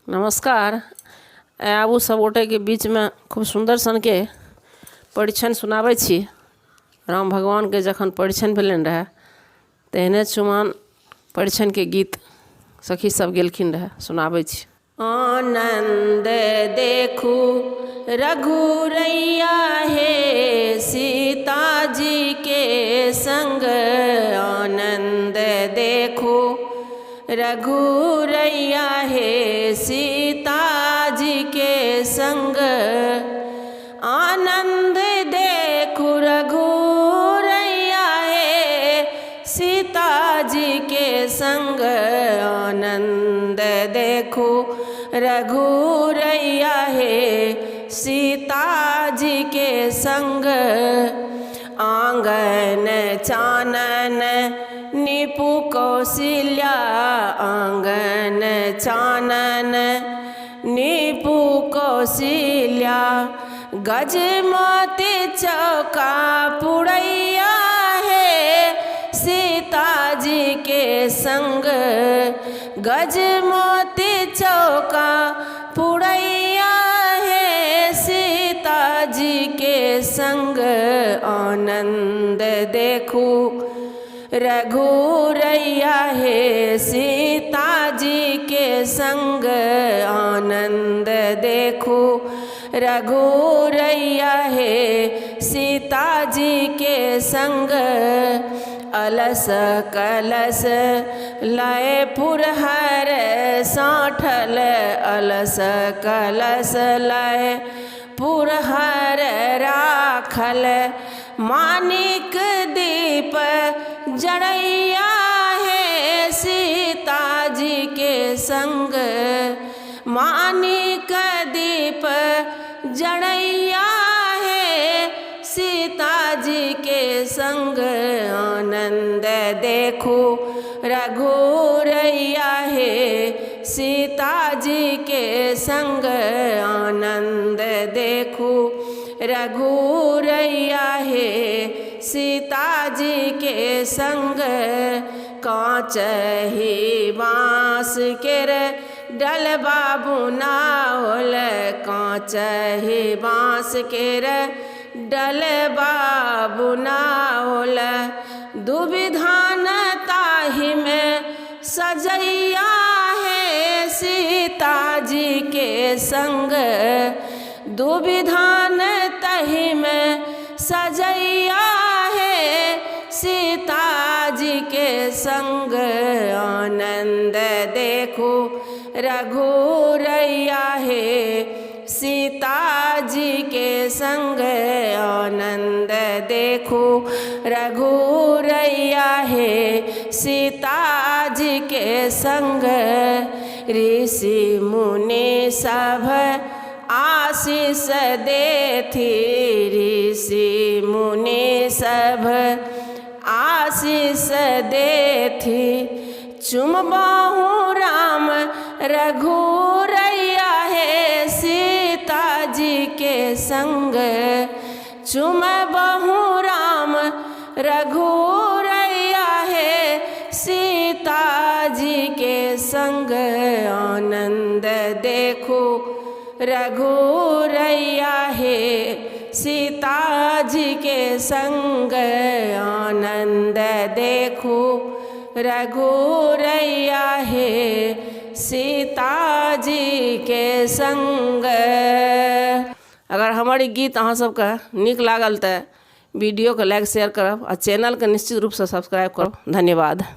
नमस्कार। आबू सब गोटे के बीच में खूब सुंदर सन के परिछन सुनाबै छी। राम भगवान के जखन परिछन भेलन रहे तेहने चुमान परिछन के गीत सखी सब गेलखिन रहे, सुनाबै छी। आनंद देखू रघुरैया हे सीता जी के संग, आनंद देखू रघुरैया हे सीता जी के संग, आनंद देखू रघुरैया हे सीता जी के संग, आनंद देखू रघुरैया हे सीता जी के संग। आंगन चानन निपु कौशल्या, आंगन चानन निपु कौशल्या, गजमोती चौका पुरैया है सीता जी के संग, गजमोती चौका पुरैया है सीता जी के संग, आनंद देखू रघुरैया हे सीता जी के संग, आनंद देखू रघुरैया हे सीता जी के संग। अलस कलश लय पुरहर साठल, अलस कलश लय पुरहर राखल, मानिक दीप जड़ैया है सीता जी के संग, मानिक दीप जड़ैया है सीता जी के संग, आनंद देखू रघुरैया हे सीता जी के संग, आनंद देखू रघुरैया हे सीता जी के संग। कांच ही बाँस केर डलबा बुनाओल, कांच ही बाँस केर डलबा बुनाओल, दुविधान ताहि में सजैया है सीता जी के संग, दुविधान तहि में सजैया है सीता जी के संग, आनंद देखू रघुरैया हे सीता जी के संग, आनंद देखू रघुरैया हे सीता जी के संग। ऋषि मुनि सब आशीष देथि, ऋषि मुनि सब आशीष देथि, चुमबाहु राम रघुरैया हे सीता जी के संग, चुमबाहु राम रघुरैया हे सीता जी के संग, आनंद देखू रघुरैया हे सीता जी के संग, आनंद देखू रघुरैया हे सीता जी के संग। अगर हमारी गीत अहाँ सबके नीक लागल तो वीडियो के लाइक शेयर करब आ चैनल के निश्चित रूप से सब्सक्राइब करब। धन्यवाद।